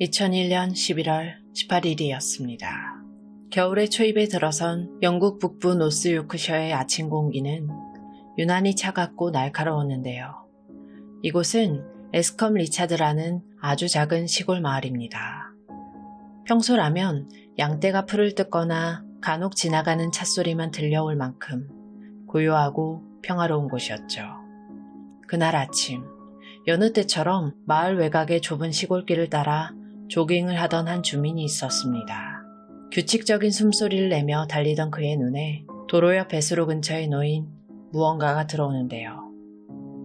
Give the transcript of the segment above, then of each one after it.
2001년 11월 18일이었습니다. 겨울의 초입에 들어선 영국 북부 노스 요크셔의 아침 공기는 유난히 차갑고 날카로웠는데요. 이곳은 에스컴 리차드라는 아주 작은 시골 마을입니다. 평소라면 양떼가 풀을 뜯거나 간혹 지나가는 찻소리만 들려올 만큼 고요하고 평화로운 곳이었죠. 그날 아침, 여느 때처럼 마을 외곽의 좁은 시골길을 따라 조깅을 하던 한 주민이 있었습니다. 규칙적인 숨소리를 내며 달리던 그의 눈에 도로 옆 배수로 근처에 놓인 무언가가 들어오는데요.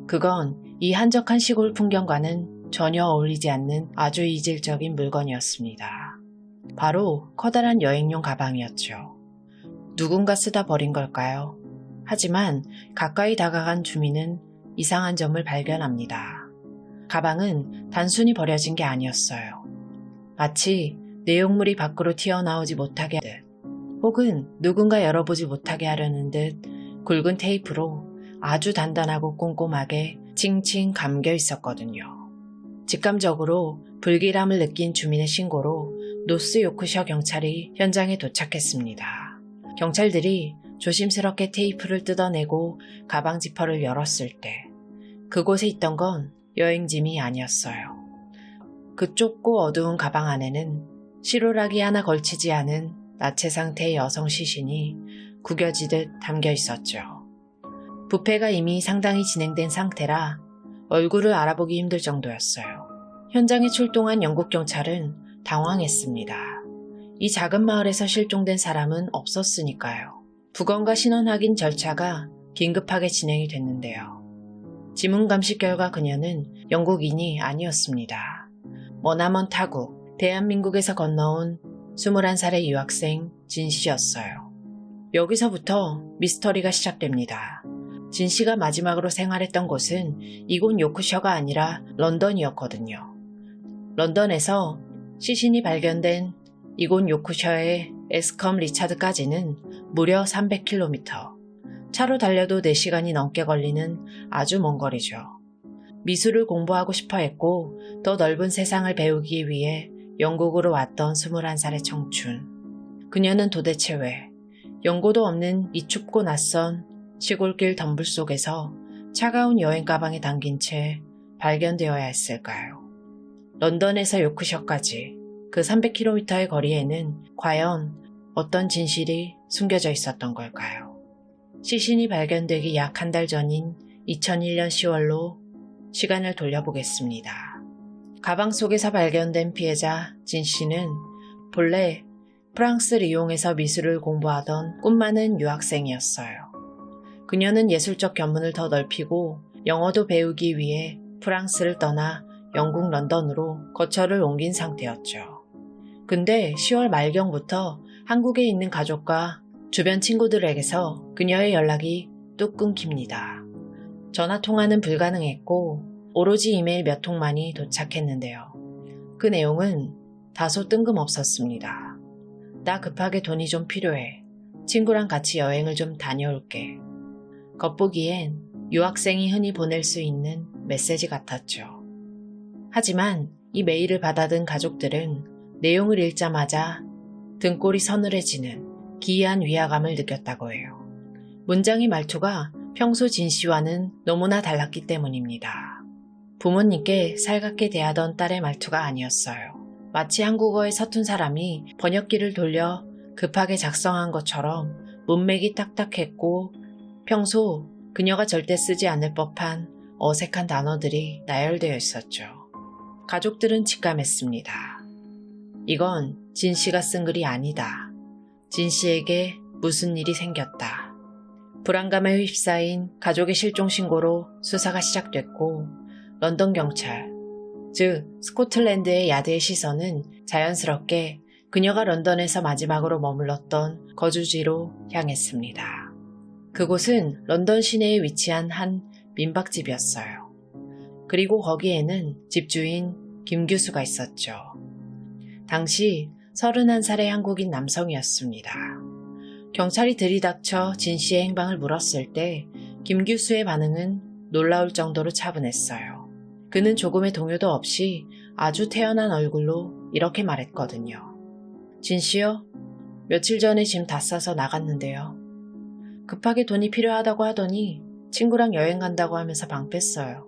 그건 이 한적한 시골 풍경과는 전혀 어울리지 않는 아주 이질적인 물건이었습니다. 바로 커다란 여행용 가방이었죠. 누군가 쓰다 버린 걸까요? 하지만 가까이 다가간 주민은 이상한 점을 발견합니다. 가방은 단순히 버려진 게 아니었어요. 마치 내용물이 밖으로 튀어나오지 못하게 하듯, 혹은 누군가 열어보지 못하게 하려는 듯 굵은 테이프로 아주 단단하고 꼼꼼하게 칭칭 감겨 있었거든요. 직감적으로 불길함을 느낀 주민의 신고로 노스 요크셔 경찰이 현장에 도착했습니다. 경찰들이 조심스럽게 테이프를 뜯어내고 가방 지퍼를 열었을 때 그곳에 있던 건 여행짐이 아니었어요. 그 좁고 어두운 가방 안에는 실오라기 하나 걸치지 않은 나체 상태의 여성 시신이 구겨지듯 담겨 있었죠. 부패가 이미 상당히 진행된 상태라 얼굴을 알아보기 힘들 정도였어요. 현장에 출동한 영국 경찰은 당황했습니다. 이 작은 마을에서 실종된 사람은 없었으니까요. 부검과 신원 확인 절차가 긴급하게 진행이 됐는데요. 지문 감식 결과 그녀는 영국인이 아니었습니다. 머나먼 타국, 대한민국에서 건너온 21살의 유학생 진 씨였어요. 여기서부터 미스터리가 시작됩니다. 진 씨가 마지막으로 생활했던 곳은 이곳 요크셔가 아니라 런던이었거든요. 런던에서 시신이 발견된 이곳 요크셔의 에스컴 리차드까지는 무려 300km. 차로 달려도 4시간이 넘게 걸리는 아주 먼 거리죠. 미술을 공부하고 싶어 했고 더 넓은 세상을 배우기 위해 영국으로 왔던 21살의 청춘. 그녀는 도대체 왜 연고도 없는 이 춥고 낯선 시골길 덤불 속에서 차가운 여행 가방에 담긴 채 발견되어야 했을까요? 런던에서 요크셔까지 그 300km의 거리에는 과연 어떤 진실이 숨겨져 있었던 걸까요? 시신이 발견되기 약 한 달 전인 2001년 10월로 시간을 돌려보겠습니다. 가방 속에서 발견된 피해자 진 씨는 본래 프랑스 리옹에서 미술을 공부하던 꿈 많은 유학생이었어요. 그녀는 예술적 견문을 더 넓히고 영어도 배우기 위해 프랑스를 떠나 영국 런던으로 거처를 옮긴 상태였죠. 근데 10월 말경부터 한국에 있는 가족과 주변 친구들에게서 그녀의 연락이 뚝 끊깁니다. 전화 통화는 불가능했고 오로지 이메일 몇 통만이 도착했는데요. 그 내용은 다소 뜬금없었습니다. 나 급하게 돈이 좀 필요해. 친구랑 같이 여행을 좀 다녀올게. 겉보기엔 유학생이 흔히 보낼 수 있는 메시지 같았죠. 하지만 이 메일을 받아든 가족들은 내용을 읽자마자 등골이 서늘해지는 기이한 위화감을 느꼈다고 해요. 문장의 말투가 평소 진 씨와는 너무나 달랐기 때문입니다. 부모님께 살갑게 대하던 딸의 말투가 아니었어요. 마치 한국어에 서툰 사람이 번역기를 돌려 급하게 작성한 것처럼 문맥이 딱딱했고 평소 그녀가 절대 쓰지 않을 법한 어색한 단어들이 나열되어 있었죠. 가족들은 직감했습니다. 이건 진 씨가 쓴 글이 아니다. 진 씨에게 무슨 일이 생겼다. 불안감에 휩싸인 가족의 실종 신고로 수사가 시작됐고 런던 경찰, 즉 스코틀랜드의 야드의 시선은 자연스럽게 그녀가 런던에서 마지막으로 머물렀던 거주지로 향했습니다. 그곳은 런던 시내에 위치한 한 민박집이었어요. 그리고 거기에는 집주인 김 교수가 있었죠. 당시 31살의 한국인 남성이었습니다. 경찰이 들이닥쳐 진 씨의 행방을 물었을 때 김 교수의 반응은 놀라울 정도로 차분했어요. 그는 조금의 동요도 없이 아주 태연한 얼굴로 이렇게 말했거든요. 진 씨요? 며칠 전에 짐 다 싸서 나갔는데요. 급하게 돈이 필요하다고 하더니 친구랑 여행 간다고 하면서 방 뺐어요.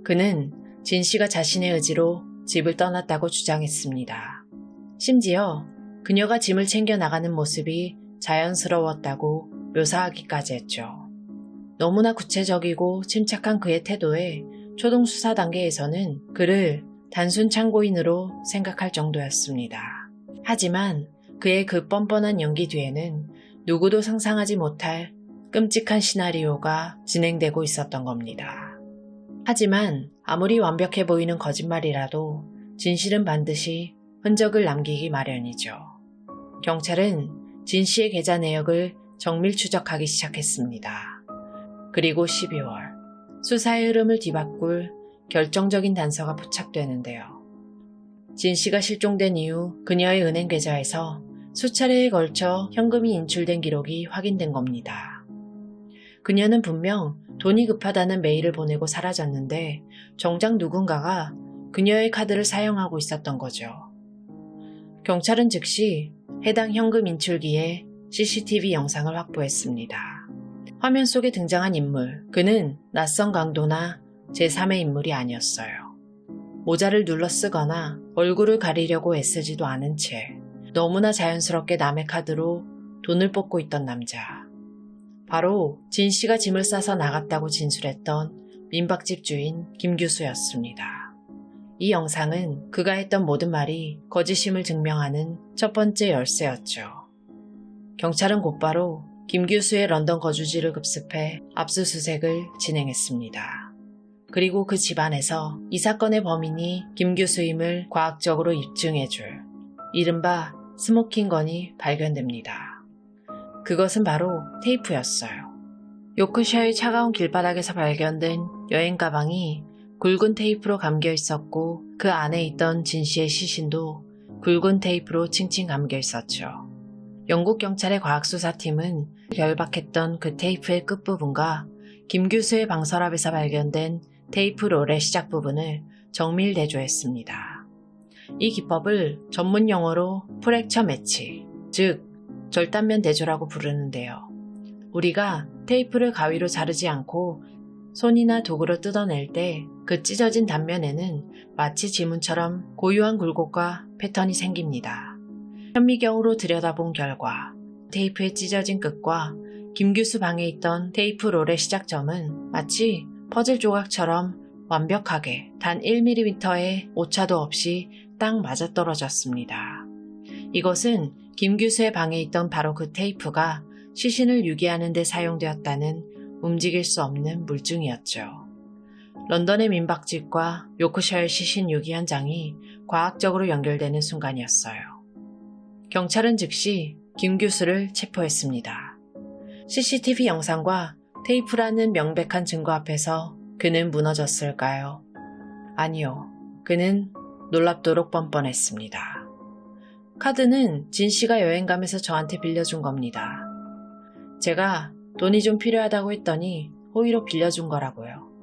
그는 진 씨가 자신의 의지로 집을 떠났다고 주장했습니다. 심지어 그녀가 짐을 챙겨 나가는 모습이 자연스러웠다고 묘사하기까지 했죠. 너무나 구체적이고 침착한 그의 태도에 초동 수사 단계에서는 그를 단순 참고인으로 생각할 정도였습니다. 하지만 그의 그 뻔뻔한 연기 뒤에는 누구도 상상하지 못할 끔찍한 시나리오가 진행되고 있었던 겁니다. 하지만 아무리 완벽해 보이는 거짓말이라도 진실은 반드시 흔적을 남기기 마련이죠. 경찰은 진 씨의 계좌 내역을 정밀 추적하기 시작했습니다. 그리고 12월, 수사의 흐름을 뒤바꿀 결정적인 단서가 포착되는데요. 진 씨가 실종된 이후 그녀의 은행 계좌에서 수차례에 걸쳐 현금이 인출된 기록이 확인된 겁니다. 그녀는 분명 돈이 급하다는 메일을 보내고 사라졌는데 정작 누군가가 그녀의 카드를 사용하고 있었던 거죠. 경찰은 즉시 해당 현금 인출기의 CCTV 영상을 확보했습니다. 화면 속에 등장한 인물, 그는 낯선 강도나 제3의 인물이 아니었어요. 모자를 눌러 쓰거나 얼굴을 가리려고 애쓰지도 않은 채 너무나 자연스럽게 남의 카드로 돈을 뽑고 있던 남자. 바로 진 씨가 짐을 싸서 나갔다고 진술했던 민박집 주인 김규수였습니다. 이 영상은 그가 했던 모든 말이 거짓임을 증명하는 첫 번째 열쇠였죠. 경찰은 곧바로 김규수의 런던 거주지를 급습해 압수수색을 진행했습니다. 그리고 그 집안에서 이 사건의 범인이 김규수임을 과학적으로 입증해줄 이른바 스모킹건이 발견됩니다. 그것은 바로 테이프였어요. 요크셔의 차가운 길바닥에서 발견된 여행 가방이 굵은 테이프로 감겨 있었고 그 안에 있던 진 씨의 시신도 굵은 테이프로 칭칭 감겨 있었죠. 영국 경찰의 과학수사팀은 결박했던 그 테이프의 끝부분과 김규수의 방서랍에서 발견된 테이프 롤의 시작 부분을 정밀 대조했습니다. 이 기법을 전문 용어로 프랙처 매치, 즉 절단면 대조라고 부르는데요. 우리가 테이프를 가위로 자르지 않고 손이나 도구로 뜯어낼 때 그 찢어진 단면에는 마치 지문처럼 고유한 굴곡과 패턴이 생깁니다. 현미경으로 들여다본 결과 테이프의 찢어진 끝과 김규수 방에 있던 테이프 롤의 시작점은 마치 퍼즐 조각처럼 완벽하게 단 1mm의 오차도 없이 딱 맞아떨어졌습니다. 이것은 김규수의 방에 있던 바로 그 테이프가 시신을 유기하는 데 사용되었다는 움직일 수 없는 물증이었죠. 런던의 민박집과 요크셔의 시신 유기 현장이 과학적으로 연결되는 순간이었어요. 경찰은 즉시 김규수를 체포했습니다. CCTV 영상과 테이프라는 명백한 증거 앞에서 그는 무너졌을까요? 아니요. 그는 놀랍도록 뻔뻔했습니다. 카드는 진 씨가 여행 가면서 저한테 빌려준 겁니다. 제가 돈이 좀 필요하다고 했더니 호의로 빌려준 거라고요.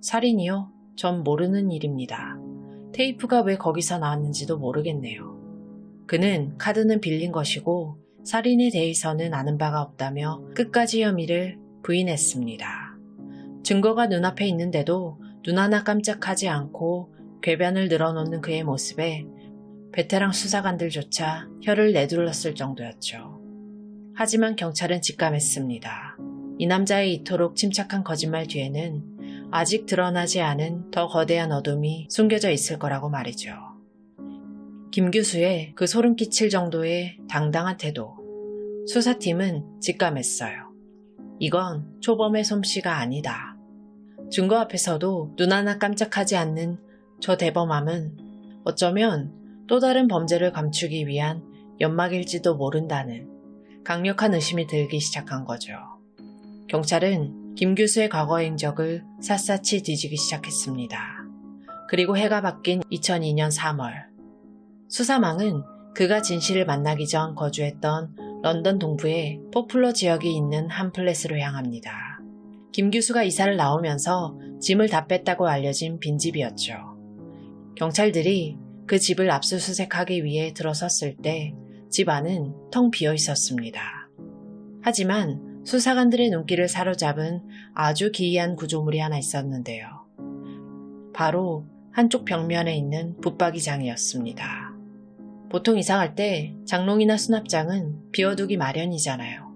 살인이요? 전 모르는 일입니다. 테이프가 왜 거기서 나왔는지도 모르겠네요. 그는 카드는 빌린 것이고 살인에 대해서는 아는 바가 없다며 끝까지 혐의를 부인했습니다. 증거가 눈앞에 있는데도 눈 하나 깜짝하지 않고 궤변을 늘어놓는 그의 모습에 베테랑 수사관들조차 혀를 내둘렀을 정도였죠. 하지만 경찰은 직감했습니다. 이 남자의 이토록 침착한 거짓말 뒤에는 아직 드러나지 않은 더 거대한 어둠이 숨겨져 있을 거라고 말이죠. 김규수의 그 소름 끼칠 정도의 당당한 태도. 수사팀은 직감했어요. 이건 초범의 솜씨가 아니다. 증거 앞에서도 눈 하나 깜짝하지 않는 저 대범함은 어쩌면 또 다른 범죄를 감추기 위한 연막일지도 모른다는 강력한 의심이 들기 시작한 거죠. 경찰은 김규수의 과거 행적을 샅샅이 뒤지기 시작했습니다. 그리고 해가 바뀐 2002년 3월, 수사망은 그가 진 씨를 만나기 전 거주했던 런던 동부의 포플러 지역이 있는 한 플랫으로 향합니다. 김규수가 이사를 나오면서 짐을 다 뺐다고 알려진 빈집이었죠. 경찰들이 그 집을 압수수색하기 위해 들어섰을 때 집 안은 텅 비어 있었습니다. 하지만 수사관들의 눈길을 사로잡은 아주 기이한 구조물이 하나 있었는데요. 바로 한쪽 벽면에 있는 붙박이장이었습니다. 보통 이사할 때 장롱이나 수납장은 비워두기 마련이잖아요.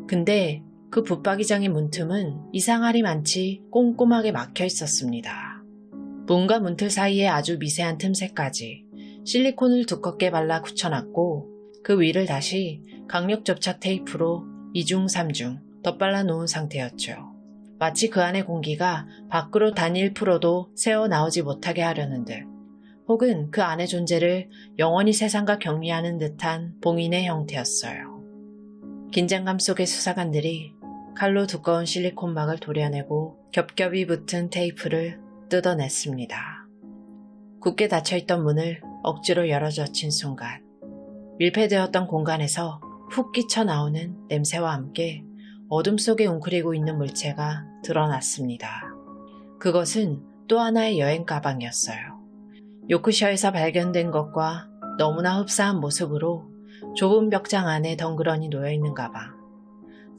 근데 그 붙박이장의 문틈은 이상하리 많지 꼼꼼하게 막혀 있었습니다. 문과 문틀 사이에 아주 미세한 틈새까지 실리콘을 두껍게 발라 굳혀놨고 그 위를 다시 강력 접착 테이프로 2중 3중 덧발라 놓은 상태였죠. 마치 그 안의 공기가 밖으로 단 1%도 새어 나오지 못하게 하려는 듯, 혹은 그 안의 존재를 영원히 세상과 격리하는 듯한 봉인의 형태였어요. 긴장감 속의 수사관들이 칼로 두꺼운 실리콘막을 도려내고 겹겹이 붙은 테이프를 뜯어냈습니다. 굳게 닫혀있던 문을 억지로 열어젖힌 순간 밀폐되었던 공간에서 훅 끼쳐 나오는 냄새와 함께 어둠 속에 웅크리고 있는 물체가 드러났습니다. 그것은 또 하나의 여행 가방이었어요. 요크셔에서 발견된 것과 너무나 흡사한 모습으로 좁은 벽장 안에 덩그러니 놓여있는 가방.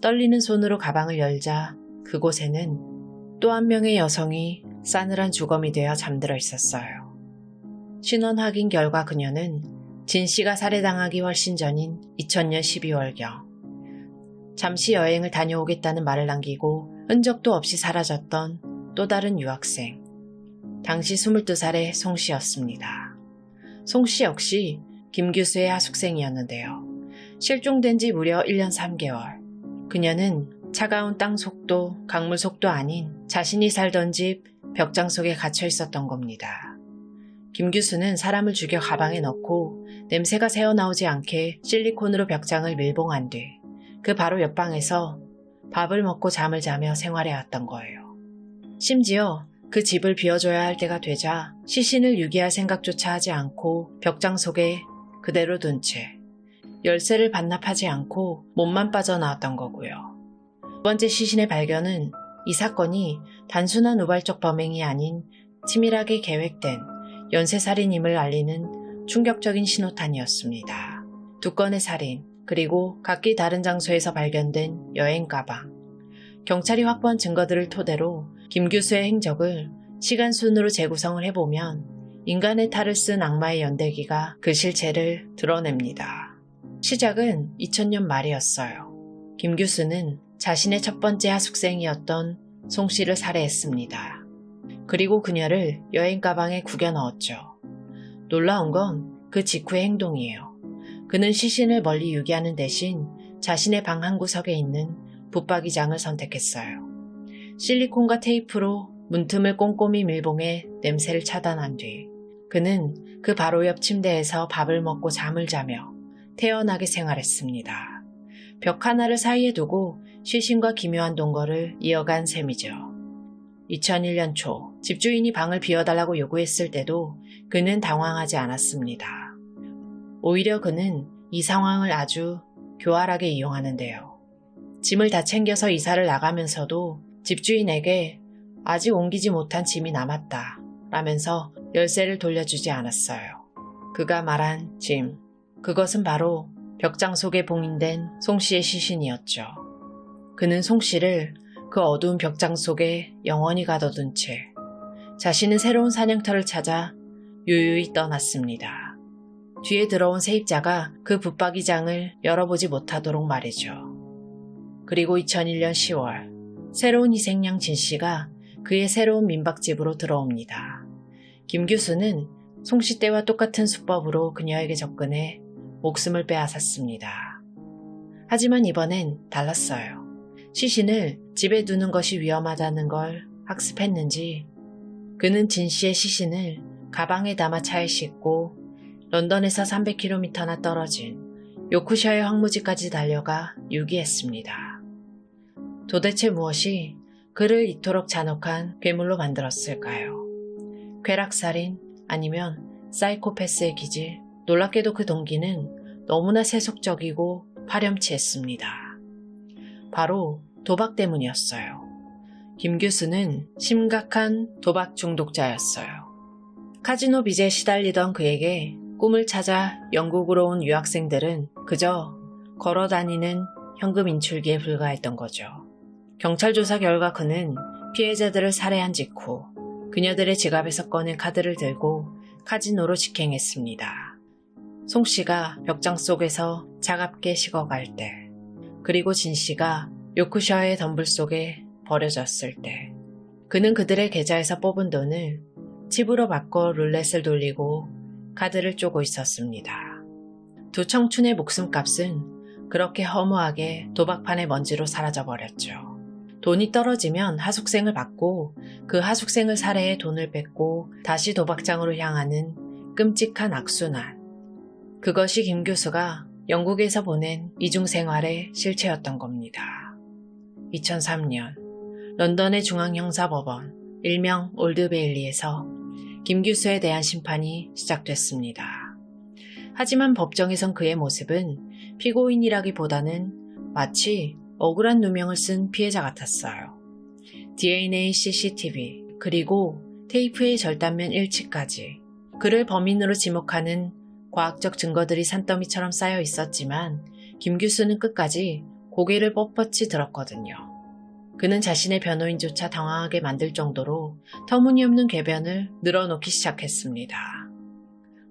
떨리는 손으로 가방을 열자 그곳에는 또 한 명의 여성이 싸늘한 주검이 되어 잠들어 있었어요. 신원 확인 결과 그녀는 진 씨가 살해당하기 훨씬 전인 2000년 12월경 잠시 여행을 다녀오겠다는 말을 남기고 흔적도 없이 사라졌던 또 다른 유학생, 당시 22살의 송 씨였습니다. 송 씨 역시 김 교수의 하숙생이었는데요. 실종된 지 무려 1년 3개월. 그녀는 차가운 땅 속도, 강물 속도 아닌 자신이 살던 집 벽장 속에 갇혀 있었던 겁니다. 김 교수는 사람을 죽여 가방에 넣고 냄새가 새어나오지 않게 실리콘으로 벽장을 밀봉한 뒤 그 바로 옆방에서 밥을 먹고 잠을 자며 생활해왔던 거예요. 심지어 그 집을 비워줘야 할 때가 되자 시신을 유기할 생각조차 하지 않고 벽장 속에 그대로 둔 채 열쇠를 반납하지 않고 몸만 빠져나왔던 거고요. 두 번째 시신의 발견은 이 사건이 단순한 우발적 범행이 아닌 치밀하게 계획된 연쇄살인임을 알리는 충격적인 신호탄이었습니다. 두 건의 살인, 그리고 각기 다른 장소에서 발견된 여행 가방. 경찰이 확보한 증거들을 토대로 김 교수의 행적을 시간순으로 재구성을 해보면 인간의 탈을 쓴 악마의 연대기가 그 실체를 드러냅니다. 시작은 2000년 말이었어요. 김 교수는 자신의 첫 번째 하숙생이었던 송 씨를 살해했습니다. 그리고 그녀를 여행 가방에 구겨 넣었죠. 놀라운 건 그 직후의 행동이에요. 그는 시신을 멀리 유기하는 대신 자신의 방 한 구석에 있는 붙박이장을 선택했어요. 실리콘과 테이프로 문틈을 꼼꼼히 밀봉해 냄새를 차단한 뒤 그는 그 바로 옆 침대에서 밥을 먹고 잠을 자며 태연하게 생활했습니다. 벽 하나를 사이에 두고 시신과 기묘한 동거를 이어간 셈이죠. 2001년 초 집주인이 방을 비워달라고 요구했을 때도 그는 당황하지 않았습니다. 오히려 그는 이 상황을 아주 교활하게 이용하는데요. 짐을 다 챙겨서 이사를 나가면서도 집주인에게 아직 옮기지 못한 짐이 남았다 라면서 열쇠를 돌려주지 않았어요. 그가 말한 짐, 그것은 바로 벽장 속에 봉인된 송 씨의 시신이었죠. 그는 송 씨를 그 어두운 벽장 속에 영원히 가둬둔 채 자신은 새로운 사냥터를 찾아 유유히 떠났습니다. 뒤에 들어온 세입자가 그 붙박이장을 열어보지 못하도록 말이죠. 그리고 2001년 10월 새로운 희생양 진 씨가 그의 새로운 민박집으로 들어옵니다. 김 교수는 송 씨 때와 똑같은 수법으로 그녀에게 접근해 목숨을 빼앗았습니다. 하지만 이번엔 달랐어요. 시신을 집에 두는 것이 위험하다는 걸 학습했는지 그는 진 씨의 시신을 가방에 담아 차에 싣고 런던에서 300km나 떨어진 요크셔의 황무지까지 달려가 유기했습니다. 도대체 무엇이 그를 이토록 잔혹한 괴물로 만들었을까요? 쾌락살인 아니면 사이코패스의 기질? 놀랍게도 그 동기는 너무나 세속적이고 파렴치했습니다. 바로 도박 때문이었어요. 김 교수는 심각한 도박 중독자였어요. 카지노 빚에 시달리던 그에게 꿈을 찾아 영국으로 온 유학생들은 그저 걸어다니는 현금 인출기에 불과했던 거죠. 경찰 조사 결과 그는 피해자들을 살해한 직후 그녀들의 지갑에서 꺼낸 카드를 들고 카지노로 직행했습니다. 송 씨가 벽장 속에서 차갑게 식어갈 때, 그리고 진 씨가 요크셔의 덤불 속에 버려졌을 때, 그는 그들의 계좌에서 뽑은 돈을 칩으로 바꿔 룰렛을 돌리고 카드를 쪼고 있었습니다. 두 청춘의 목숨값은 그렇게 허무하게 도박판의 먼지로 사라져버렸죠. 돈이 떨어지면 하숙생을 받고 그 하숙생을 살해해 돈을 뺏고 다시 도박장으로 향하는 끔찍한 악순환. 그것이 김 교수가 영국에서 보낸 이중생활의 실체였던 겁니다. 2003년 런던의 중앙형사법원 일명 올드베일리에서 김 교수에 대한 심판이 시작됐습니다. 하지만 법정에선 그의 모습은 피고인이라기보다는 마치 억울한 누명을 쓴 피해자 같았어요. DNA, CCTV, 그리고 테이프의 절단면 일치까지 그를 범인으로 지목하는 과학적 증거들이 산더미처럼 쌓여 있었지만 김 교수는 끝까지 고개를 뻣뻣이 들었거든요. 그는 자신의 변호인조차 당황하게 만들 정도로 터무니없는 궤변을 늘어놓기 시작했습니다.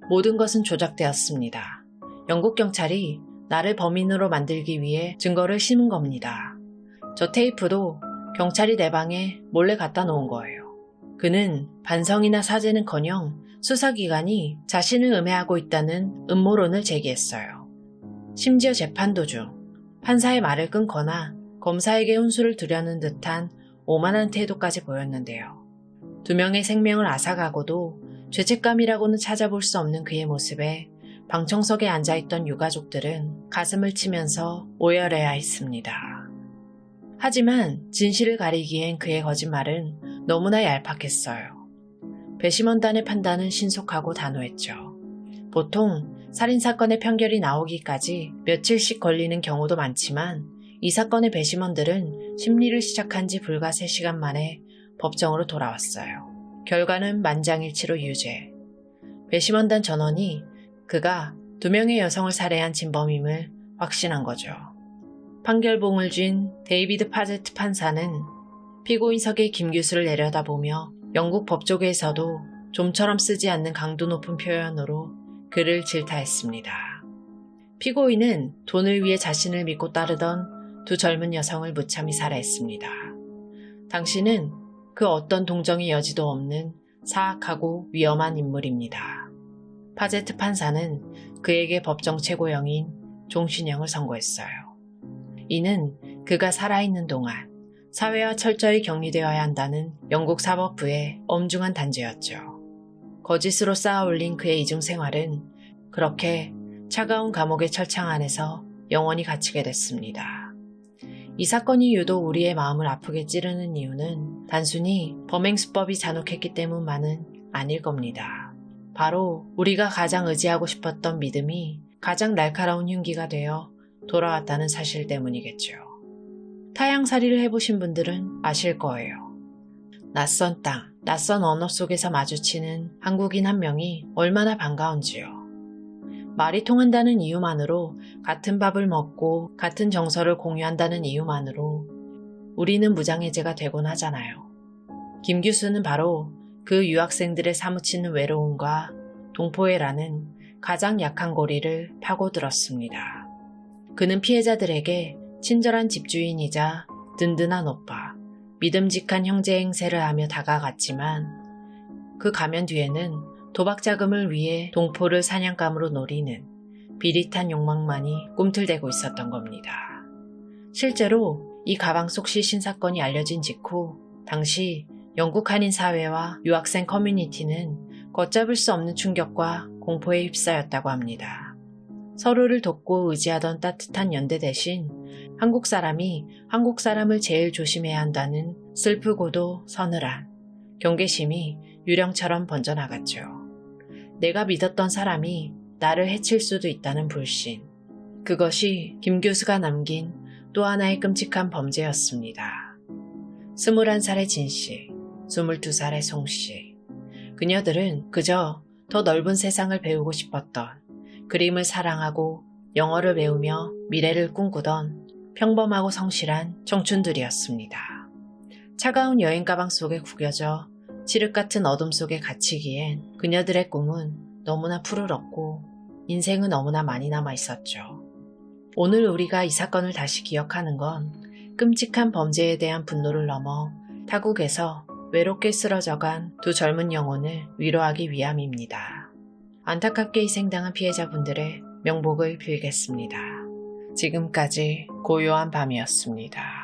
모든 것은 조작되었습니다. 영국 경찰이 나를 범인으로 만들기 위해 증거를 심은 겁니다. 저 테이프도 경찰이 내 방에 몰래 갖다 놓은 거예요. 그는 반성이나 사죄는커녕 수사기관이 자신을 음해하고 있다는 음모론을 제기했어요. 심지어 재판 도중 판사의 말을 끊거나 검사에게 혼수를 두려는 듯한 오만한 태도까지 보였는데요. 두 명의 생명을 앗아가고도 죄책감이라고는 찾아볼 수 없는 그의 모습에 방청석에 앉아있던 유가족들은 가슴을 치면서 오열해야 했습니다. 하지만 진실을 가리기엔 그의 거짓말은 너무나 얄팍했어요. 배심원단의 판단은 신속하고 단호했죠. 보통 살인사건의 판결이 나오기까지 며칠씩 걸리는 경우도 많지만 이 사건의 배심원들은 심리를 시작한 지 불과 3시간 만에 법정으로 돌아왔어요. 결과는 만장일치로 유죄. 배심원단 전원이 그가 2명의 여성을 살해한 진범임을 확신한 거죠. 판결봉을 쥔 데이비드 파제트 판사는 피고인석의 김 교수를 내려다보며 영국 법조계에서도 좀처럼 쓰지 않는 강도 높은 표현으로 그를 질타했습니다. 피고인은 돈을 위해 자신을 믿고 따르던 두 젊은 여성을 무참히 살해했습니다. 당신은 그 어떤 동정의 여지도 없는 사악하고 위험한 인물입니다. 파제트 판사는 그에게 법정 최고형인 종신형을 선고했어요. 이는 그가 살아있는 동안 사회와 철저히 격리되어야 한다는 영국 사법부의 엄중한 단죄였죠. 거짓으로 쌓아올린 그의 이중생활은 그렇게 차가운 감옥의 철창 안에서 영원히 갇히게 됐습니다. 이 사건이 유독 우리의 마음을 아프게 찌르는 이유는 단순히 범행 수법이 잔혹했기 때문만은 아닐 겁니다. 바로 우리가 가장 의지하고 싶었던 믿음이 가장 날카로운 흉기가 되어 돌아왔다는 사실 때문이겠죠. 타향살이를 해보신 분들은 아실 거예요. 낯선 땅, 낯선 언어 속에서 마주치는 한국인 한 명이 얼마나 반가운지요. 말이 통한다는 이유만으로, 같은 밥을 먹고 같은 정서를 공유한다는 이유만으로 우리는 무장해제가 되곤 하잖아요. 김 교수는 바로 그 유학생들의 사무치는 외로움과 동포애라는 가장 약한 고리를 파고들었습니다. 그는 피해자들에게 친절한 집주인이자 든든한 오빠, 믿음직한 형제 행세를 하며 다가갔지만 그 가면 뒤에는 도박 자금을 위해 동포를 사냥감으로 노리는 비릿한 욕망만이 꿈틀대고 있었던 겁니다. 실제로 이 가방 속 시신 사건이 알려진 직후 당시 영국 한인 사회와 유학생 커뮤니티는 걷잡을 수 없는 충격과 공포에 휩싸였다고 합니다. 서로를 돕고 의지하던 따뜻한 연대 대신 한국 사람이 한국 사람을 제일 조심해야 한다는 슬프고도 서늘한 경계심이 유령처럼 번져나갔죠. 내가 믿었던 사람이 나를 해칠 수도 있다는 불신. 그것이 김 교수가 남긴 또 하나의 끔찍한 범죄였습니다. 21살의 진 씨, 22살의 송 씨, 그녀들은 그저 더 넓은 세상을 배우고 싶었던, 그림을 사랑하고 영어를 배우며 미래를 꿈꾸던 평범하고 성실한 청춘들이었습니다. 차가운 여행 가방 속에 구겨져 칠흑 같은 어둠 속에 갇히기엔 그녀들의 꿈은 너무나 푸르렀고 인생은 너무나 많이 남아 있었죠. 오늘 우리가 이 사건을 다시 기억하는 건 끔찍한 범죄에 대한 분노를 넘어 타국에서 외롭게 쓰러져간 두 젊은 영혼을 위로하기 위함입니다. 안타깝게 희생당한 피해자분들의 명복을 빌겠습니다. 지금까지 고요한 밤이었습니다.